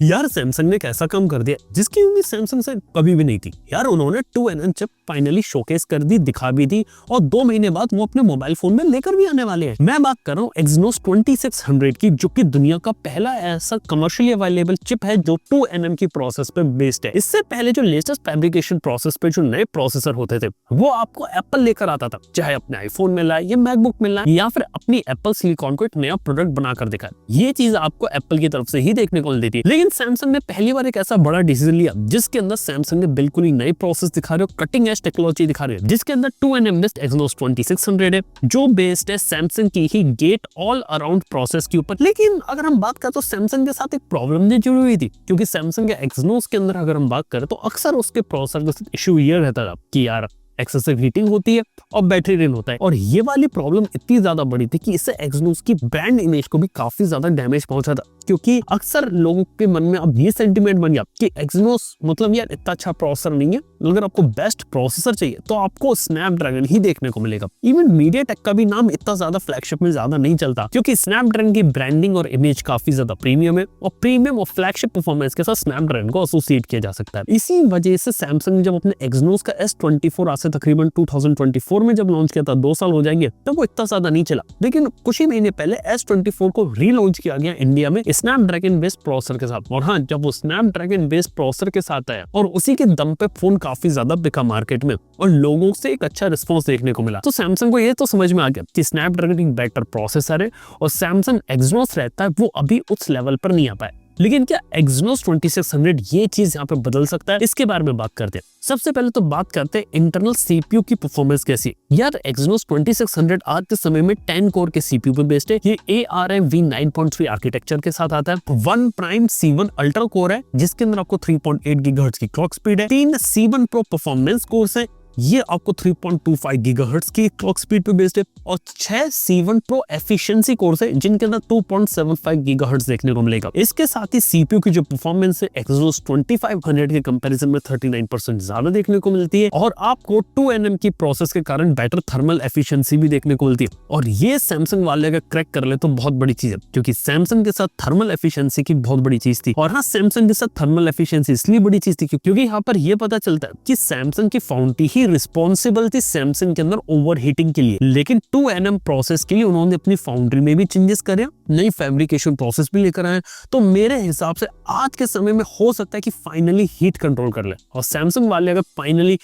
यार सैमसंग ने एक ऐसा काम कर दिया जिसकी उम्मीद सैमसंग से कभी भी नहीं थी। यार उन्होंने 2nm चिप फाइनली शोकेस कर दी, दिखा भी दी और 2 महीने बाद वो अपने मोबाइल फोन में लेकर भी आने वाले हैं। मैं बात कर रहा हूँ Exynos 2600 की, जो कि दुनिया का पहला ऐसा कमर्शियली अवेलेबल चिप है जो 2nm की प्रोसेस पे बेस्ड है। इससे पहले जो लेटेस्ट फैब्रिकेशन प्रोसेस पे जो नए प्रोसेसर होते थे वो आपको एप्पल लेकर आता था, चाहे अपने आईफोन में लाए या मैकबुक में लाए या फिर अपनी एप्पल सिलिकॉन को एक नया प्रोडक्ट बनाकर दिखाए। ये चीज आपको एप्पल की तरफ से ही देखने को मिलती थी। लेकिन सैमसंग ने पहली बार एक ऐसा बड़ा डिसीजन लिया जिसके अंदर सैमसंग ने बिल्कुल ही नई प्रोसेस दिखा रहे हो, कटिंग एज टेक्नोलॉजी दिखा रहे हो, जिसके अंदर 2nm बेस्ड Exynos 2600 है जो बेस्ड है सैमसंग की ही गेट ऑल अराउंड प्रोसेस के ऊपर। लेकिन अगर हम बात करें तो सैमसंग के साथ एक प्रॉब्लम भी जुड़ी हुई थी, क्योंकि सैमसंग के Exynos के अंदर अगर हम बात करें तो अक्सर उसके प्रोसेसर के साथ इशू ये रहता था कि यार एक्सेसिव हीटिंग होती है और बैटरी ड्रेन होता है। और ये वाली प्रॉब्लम इतनी ज्यादा बड़ी थी कि इससे Exynos की ब्रांड इमेज को भी काफी ज्यादा डैमेज पहुंचा था, क्योंकि अक्सर लोगों के मन में अब ये सेंटीमेंट बन गया कि Exynos मतलब यार इतना अच्छा प्रोसेसर नहीं है, अगर आपको बेस्ट प्रोसेसर चाहिए तो आपको स्नैपड्रैगन ही देखने को मिलेगा। इवन मीडियाटेक का भी नाम इतना ज्यादा फ्लैगशिप में ज्यादा नहीं चलता, क्योंकि स्नैपड्रैगन की ब्रांडिंग और इमेज काफी ज्यादा प्रीमियम है और प्रीमियम और फ्लैगशिप परफॉर्मेंस के साथ स्नैपड्रैगन को एसोसिएट किया जा सकता है। इसी वजह से सैमसंग ने जब अपने Exynos का S24 आज से तकरीबन 2024 में जब लॉन्च किया था, 2 साल हो जाएंगे, तब वो इतना ज्यादा नहीं चला। लेकिन कुछ ही महीने पहले S24 को रीलॉन्च किया गया इंडिया में स्नैपड्रैगन बेस्ड प्रोसेसर के साथ। और हाँ, जब वो स्नैपड्रैगन बेस्ड प्रोसेसर के साथ आया और उसी के दम पे फोन काफी ज्यादा बिका मार्केट में और लोगों से एक अच्छा रिस्पॉन्स देखने को मिला, तो सैमसंग को ये तो समझ में आ गया कि स्नैपड्रैगन एक बेटर प्रोसेसर है और सैमसंग Exynos रहता है वो अभी उस लेवल पर नहीं आ पाए। लेकिन क्या Exynos 2600 ये चीज यहाँ पे बदल सकता है, इसके बारे में बात करते हैं। सबसे पहले तो बात करते हैं इंटरनल सीपीयू की परफॉर्मेंस कैसी। यार Exynos 2600 आज के समय में 10 कोर के सीपीयू पे बेस्ड है। ये ARM v9.3 आर्किटेक्चर के साथ आता है। 1 प्राइम C1 अल्ट्रा कोर है जिसके अंदर आपको 3.8 गीगाहर्ट्ज की क्लॉक स्पीड है। 3 C1 प्रो परफॉर्मेंस कोर्स है, ये आपको 3.25 गीगाहर्ट्ज की क्लॉक स्पीड पे बेस्ड है। और 6 C1 प्रो एफिशिएंसी कोर्स है जिनके अंदर 2.75 गीगाहर्ट्ज देखने को मिलेगा। इसके साथ ही सीपीयू की जो परफॉर्मेंस है Exynos 2500 के कंपैरिजन में 39% ज्यादा देखने को मिलती है और आपको 2nm की प्रोसेस के कारण बेटर थर्मल एफिशिएंसी भी देखने को मिलती है। और ये सैमसंग वाले अगर क्रैक कर ले तो बहुत बड़ी चीज है, क्योंकि सैमसंग के साथ थर्मल एफिशिएंसी की बहुत बड़ी चीज थी। और हाँ, सैमसंग के साथ थर्मल एफिशिएंसी इसलिए बड़ी चीज थी क्योंकि यहाँ पर यह पता चलता है कि सैमसंग की फाउंड्री ही रिस्पॉन्सिबल थी सैमसंग के अंदर ओवर हीटिंग के लिए। लेकिन 2nm प्रोसेस के लिए उन्होंने अपनी फाउंड्री में भी चेंजेस करे, नई फैब्रिकेशन प्रोसेस भी लेकर आए। तो मेरे हिसाब से आज के समय में हो सकता है कि फाइनली हीट कंट्रोल कर ले, और सैमसंग वाले अगर फाइनली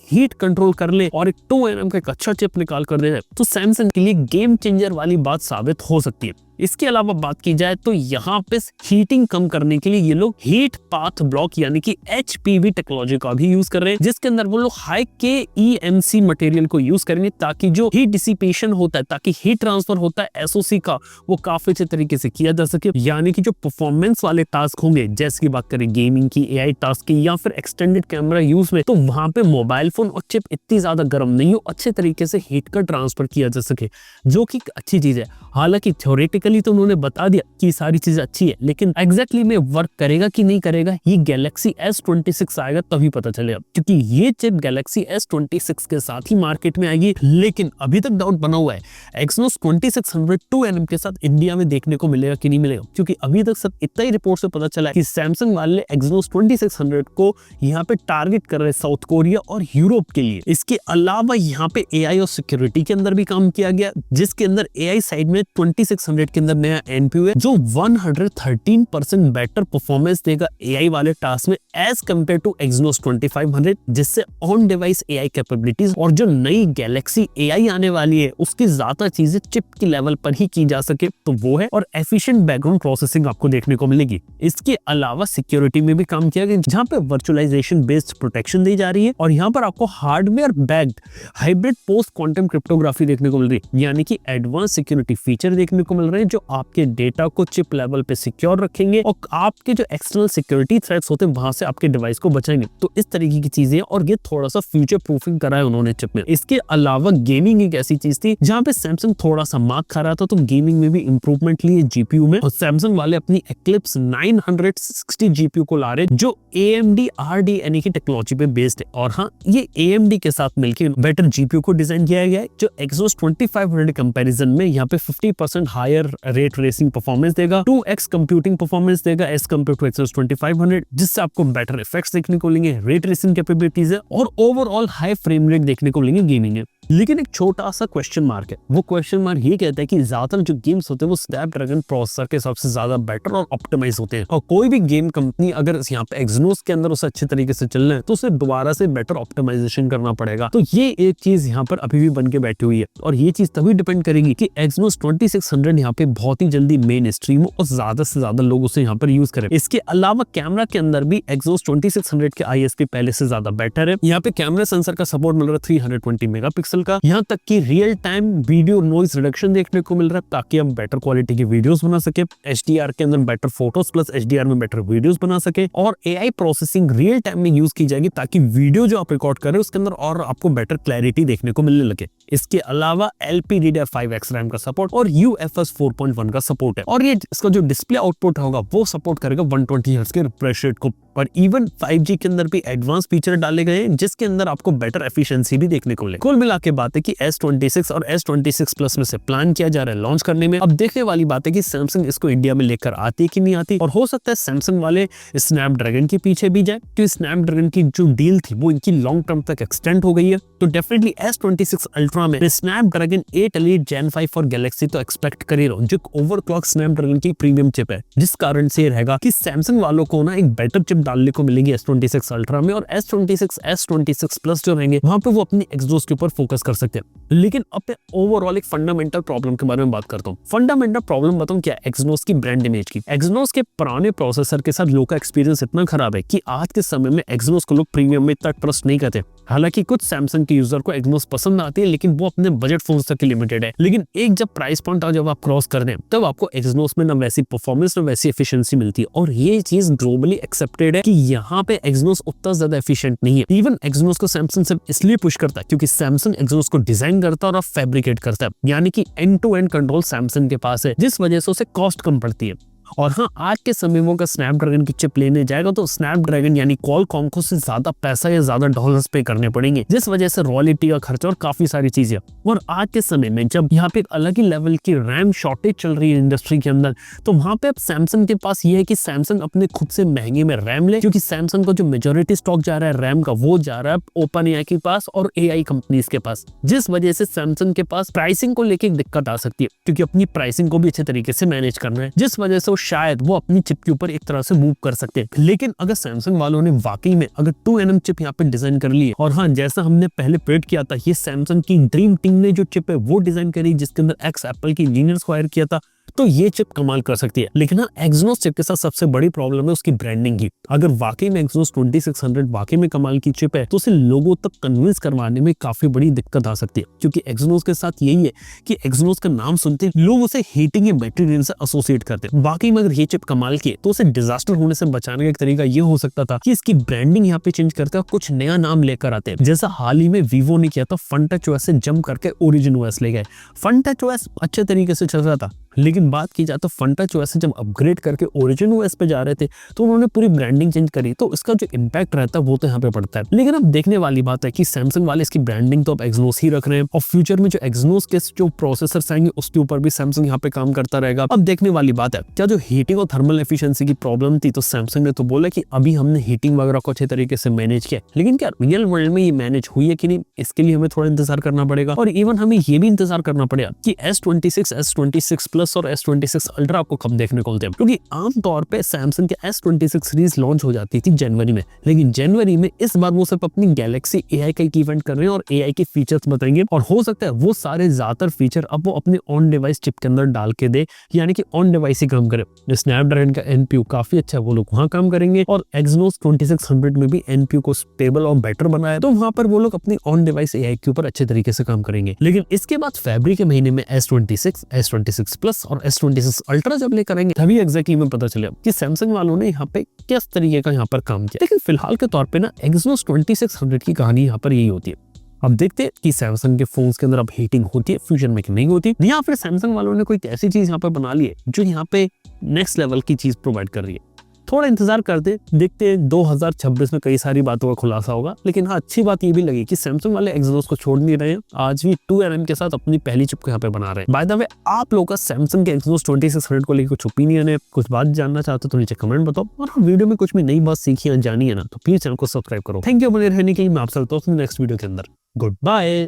हीट कंट्रोल कर ले और एक 2nm का एक अच्छा चिप निकाल कर दे तो सैमसंग के लिए गेम चेंजर वाली बात साबित हो सकती है। इसके अलावा बात की जाए तो यहाँ पे हीटिंग कम करने के लिए ये लोग हीट पाथ ब्लॉक यानी कि HPV टेक्नोलॉजी का भी यूज कर रहे हैं, जिसके अंदर वो लोग हाई KEMC मटेरियल को यूज करेंगे ताकि जो हीट डिसिपेशन होता है, ताकि हीट ट्रांसफर होता है SOC का, वो काफी अच्छे तरीके से किया जा सके। यानी कि जो परफॉर्मेंस वाले टास्क होंगे, जैसे की बात करें गेमिंग की, AI टास्क की या फिर एक्सटेंडेड कैमरा यूज में, तो वहां पे मोबाइल फोन और चिप इतनी ज्यादा गर्म नहीं हो, अच्छे तरीके से हीट का ट्रांसफर किया जा सके, जो की अच्छी चीज है। हालांकि थ्योरेटिकली तो उन्होंने बता दिया कि सारी चीजें अच्छी है, लेकिन एग्जैक्टली में वर्क करेगा कि नहीं करेगा ये Galaxy S26 आएगा तभी पता चलेगा, क्योंकि ये चिप Galaxy S26 के साथ ही मार्केट में आएगी। लेकिन अभी तक डाउट बना हुआ है Exynos 2600 2nm के साथ इंडिया में देखने को मिलेगा कि नहीं मिलेगा, क्योंकि अभी तक सब इतना ही रिपोर्ट से पता चला है कि सैमसंग वाले Exynos 2600 को यहाँ पे टारगेट कर रहे हैं साउथ कोरिया और यूरोप के लिए। इसके अलावा यहाँ पे AI और सिक्योरिटी के अंदर भी काम किया गया, जिसके अंदर AI साइड में 2600 के अंदर नया NPU है जो 113% बेटर परफॉर्मेंस देगा AI वाले टास्क में एज कंपेयर टू Exynos 2500, जिससे ऑन डिवाइस AI कैपेबिलिटीज और जो नई Galaxy AI आने वाली है उसकी ज्यादा चीजें चिप की लेवल पर ही की जा सके तो वो है, और एफिशिएंट बैकग्राउंड प्रोसेसिंग आपको देखने को मिलेगी। इसके अलावा सिक्योरिटी में भी काम किया गया, जहां पे वर्चुअलाइजेशन बेस्ड प्रोटेक्शन दी जा रही है और यहाँ पर आपको hardware backed hybrid post quantum cryptography देखने को मिल रही है, यानी कि एडवांस सिक्योरिटी फीचर देखने को मिल रहे हैं जो आपके डेटा को चिप लेवल पे सिक्योर रखेंगे और आपके जो एक्सटर्नल सिक्योरिटी थ्रेट्स होते हैं वहां से आपके डिवाइस को बचाएंगे। तो इस तरीके की चीजें और ये थोड़ा सा फ्यूचर प्रूफिंग करा है उन्होंने चिप में। इसके अलावा गेमिंग एक ऐसी चीज थी जहां पे सैमसंग थोड़ा सा मार्क खा रहा था, तो गेमिंग में भी इंप्रूवमेंट लिए जीपीयू में, और सैमसंग वाले अपनी Eclipse 960 जीपीयू को ला रहे जो AMD RDNA की टेक्नोलॉजी पे बेस्ड है। और हाँ, ये AMD के साथ मिलकर बेटर जीपीयू को डिजाइन किया गया है जो Exynos 2500 कंपैरिजन में यहाँ पे 50% हायर रे ट्रेसिंग परफॉर्मेंस देगा, 2x कंप्यूटिंग परफॉर्मेंस देगा एज कम्पेयर टू Exynos 2500, जिससे आपको बेटर इफेक्ट्स देखने को मिलेंगे, रे ट्रेसिंग कैपेबिलिटीज है और ओवरऑल हाई फ्रेम रेट देखने को मिलेंगे गेमिंग है। लेकिन एक छोटा सा क्वेश्चन मार्क है, वो क्वेश्चन मार्क ये कहता है कि ज्यादातर जो गेम्स होते हैं वो स्नैपड्रैगन प्रोसेसर के हिसाब से ज्यादा बेटर और ऑप्टिमाइज होते हैं, और कोई भी गेम कंपनी अगर यहाँ पे Exynos के अंदर उसे अच्छे तरीके से चलना है तो उसे दोबारा से बेटर ऑप्टिमाइजेशन करना पड़ेगा। तो ये एक चीज यहाँ पर अभी भी बन के बैठी हुई है, और ये चीज तभी डिपेंड करेगी कि Exynos 2600 यहाँ पे बहुत ही जल्दी मेन स्ट्रीम हो और ज्यादा से ज्यादा लोग उसे यहाँ पर यूज करें। इसके अलावा कैमरा के अंदर भी Exynos 2600 के ISP पहले से ज्यादा बेटर है। यहाँ पे कैमरा सेंसर का सपोर्ट मिल रहा है 320 मेगापिक्सल का, यहाँ तक कि real time video noise reduction देखने को मिल रहा है ताकि हम बेटर क्वालिटी की वीडियोस बना सके, HDR के अंदर बेटर फोटोज प्लस HDR में बेटर वीडियोस बना सके, और AI प्रोसेसिंग रियल टाइम में यूज की जाएगी ताकि वीडियो जो आप रिकॉर्ड कर रहे हैं उसके अंदर और आपको बेटर क्लैरिटी देखने को मिलने लगे। इसके अलावा LPDDR5X रैम का सपोर्ट और UFS 4.1 का सपोर्ट है, और ये इसका जो डिस्प्ले आउटपुट होगा वो सपोर्ट करेगा 120 हर्ट्ज के रिफ्रेश रेट को। और इवन 5G के अंदर भी एडवांस फीचर डाले गए हैं जिसके अंदर आपको बेटर एफिशिएंसी भी देखने को मिले। कुल मिला के बात है कि S26 और S26 प्लस में से प्लान किया जा रहा है लॉन्च करने में। अब देखने वाली बात है कि सैमसंग इसको इंडिया में लेकर आती है कि नहीं आती, और हो सकता है सैमसंग वाले स्नैपड्रैगन के पीछे भी जाए, क्योंकि स्नैपड्रैगन की जो डील थी वो इनकी लॉन्ग टर्म तक एक्सटेंड हो गई है। तो डेफिनेटली S26 अल्ट्रा में स्नैपड्रैगन 8 Elite Gen 5 और गैलेक्सी तो एक्सपेक्ट कर ही रहा हूं, जो ओवरक्लॉक स्नैपड्रैगन की प्रीमियम चिप है, जिस कारण से रहेगा कि सैमसंग वालों को ना एक बेटर चिप डालने को मिलेगी S26 अल्ट्रा में, और S26 S26 प्लस जो रहेंगे वहां पे वो अपनी Exynos के ऊपर फोकस कर सकते हैं। लेकिन अब मैं ओवरऑल एक फंडामेंटल प्रॉब्लम के बारे में बात करता हूँ। फंडामेंटल प्रॉब्लम बताऊं क्या, Exynos की ब्रांड इमेज की। Exynos के पुराने प्रोसेसर के साथ लोगों का एक्सपीरियंस इतना खराब है कि आज के समय में Exynos को लोग प्रीमियम में इतना ट्रस्ट नहीं करते। हालांकि कुछ सैमसंग के यूजर को Exynos पसंद आती है, लेकिन वो अपने बजट फोन तक लिमिटेड है। लेकिन एक जब प्राइस पॉइंट जब आप क्रॉस कर दें तब आपको Exynos में ना वैसी परफॉर्मेंस ना वैसी एफिशिएंसी मिलती है, और ये चीज ग्लोबली एक्सेप्टेड है कि यहाँ पे Exynos उतना ज्यादा एफिशिएंट नहीं है। इवन Exynos को सैमसंग सिर्फ इसलिए पुश करता है क्योंकि सैमसंग Exynos को डिजाइन करता है और फैब्रिकेट करता है, यानी कि end to end control Samsung के पास है, जिस वजह से उसे कॉस्ट कम पड़ती है। और हाँ, आज के समय में अगर स्नैपड्रैगन की चिप लेने जाएगा तो स्नैपड्रैगन यानी क्वालकॉम को से ज्यादा पैसा या ज्यादा डॉलर्स पे करने पड़ेंगे, जिस वजह से रॉयल्टी का खर्चा और काफी सारी चीजें। और आज के समय में जब यहाँ पे एक अलग ही लेवल की रैम शॉर्टेज चल रही है इंडस्ट्री के अंदर, तो वहां पे अब सैमसंग के पास ये है कि सैमसंग अपने खुद से महंगे में रैम ले, क्योंकि सैमसंग को जो मेजोरिटी स्टॉक जा रहा है रैम का वो जा रहा है OpenAI के पास और AI कंपनीज के पास, जिस वजह से सैमसंग के पास प्राइसिंग को लेकर एक दिक्कत आ सकती है, क्योंकि अपनी प्राइसिंग को भी अच्छे तरीके से मैनेज करना है, जिस वजह से शायद वो अपनी चिप के ऊपर एक तरह से मूव कर सकते हैं। लेकिन अगर सैमसंग वालों ने वाकई में अगर 2nm चिप यहाँ पे डिजाइन कर ली है, और हाँ जैसा हमने पहले प्रेडिक्ट किया था, ये सैमसंग की ड्रीम टीम ने जो चिप है वो डिजाइन करी जिसके अंदर एक्स एप्पल की इंजीनियर्स को हायर किया था, तो ये चिप कमाल कर सकती है। लेकिन हाँ, Exynos चिप के साथ सबसे बड़ी प्रॉब्लम है उसकी ब्रांडिंग की। अगर वाकई में Exynos 2600 वाकई में कमाल की चिप है तो उसे लोगों तक कन्विंस करवाने में काफी बड़ी दिक्कत आ सकती है, क्योंकि Exynos के साथ यही है कि Exynos का नाम सुनते लोग उसे हीटिंग या बैटरी ड्रेन से एसोसिएट करते हैं। वाकई में अगर ये चिप कमाल की है तो उसे डिजास्टर होने से बचाने का एक तरीका ये हो सकता था कि इसकी ब्रांडिंग यहाँ पे चेंज करते हैं, कुछ नया नाम लेकर आते हैं, जैसा हाल ही में Vivo ने किया था, FunTouch OS से जंप करके Origin OS ले गए। FunTouch OS अच्छे तरीके से चल रहा था, लेकिन बात की जाए तो FunTouch OS से जब अपग्रेड करके Origin OS पे जा रहे थे तो उन्होंने पूरी ब्रांडिंग चेंज करी, तो इसका जो इम्पैक्ट रहता है वो तो यहाँ पे पड़ता है। लेकिन अब देखने वाली बात है कि सैमसंग वाले इसकी ब्रांडिंग तो अब Exynos ही रख रहे हैं, और फ्यूचर में जो Exynos के जो प्रोसेसर्स आएंगे उसके ऊपर भी सैमसंग यहाँ पे काम करता रहेगा। अब देखने वाली बात है क्या जो हीटिंग और थर्मल एफिशिएंसी की प्रॉब्लम थी, तो सैमसंग ने तो बोला कि अभी हमने हीटिंग वगैरह को अच्छे तरीके से मैनेज किया, लेकिन क्या रियल वर्ल्ड में ये मैनेज हुई है कि नहीं, इसके लिए हमें थोड़ा इंतजार करना पड़ेगा। और इवन हमें ये भी इंतजार करना पड़ेगा कि S26, S26 प्लस और S26 अल्ट्रा आपको कब देखने को मिलते हैं, क्योंकि आमतौर पे सैमसंग के S26 सीरीज लॉन्च हो जाती थी जनवरी में, लेकिन जनवरी में इस बार वो सिर्फ अपनी गैलेक्सी AI का एक इवेंट कर रहे हैं और AI के फीचर्स बताएंगे, और हो सकता है वो सारे ज्यादातर फीचर अब वो अपने ऑन डिवाइस चिप के अंदर डाल के दे, यानी कि ऑन डिवाइस ही काम करे। स्नैपड्रैगन का NPU काफी अच्छा है, वो लोग वहां काम करेंगे, और Exynos 2600 में भी NPU को स्टेबल और बेटर बनाया, तो वहां पर वो लोग अपनी ऑन डिवाइस AI के ऊपर अच्छे तरीके से काम करेंगे। लेकिन इसके बाद फरवरी के महीने में S26, S26 प्लस और S26 अल्ट्रा जब लेकर आएंगे तभी एग्जैक्टली में पता चलेगा कि सैमसंग वालों ने यहाँ पे किस तरीके का यहाँ पर काम किया। लेकिन फिलहाल के तौर पे ना Exynos 2600 की कहानी यहाँ पर यही होती है। अब देखते हैं कि सैमसंग के फोन्स के अंदर अब हीटिंग होती है फ्यूचर में कि नहीं होती, या फिर सैमसंग वालों ने कोई ऐसी चीज यहाँ पर बना ली है जो यहाँ पे नेक्स्ट लेवल की चीज प्रोवाइड कर रही है। थोड़ा इंतजार करते देखते हैं 2026 में कई सारी बातों का खुलासा होगा। लेकिन हाँ, अच्छी बात ये भी लगी कि सैमसंग वाले एक्सिनोस को छोड़ नहीं रहे हैं, आज भी 2nm के साथ अपनी पहली चिप को यहाँ पे बना रहे हैं। बाय द वे, आप लोगों का सैमसंग के एक्सिनोस 2600 को लेकर कुछ ओपिनियन है, कुछ बात जानना चाहते हो तो नीचे कमेंट बताओ। और वीडियो में कुछ भी नई बात सीखी या जानी है ना, तो प्लीज चैनल को सब्सक्राइब करो। थैंक यू बने रहने के लिए। मैं आपसे मिलता हूं नेक्स्ट वीडियो के अंदर। Good bye.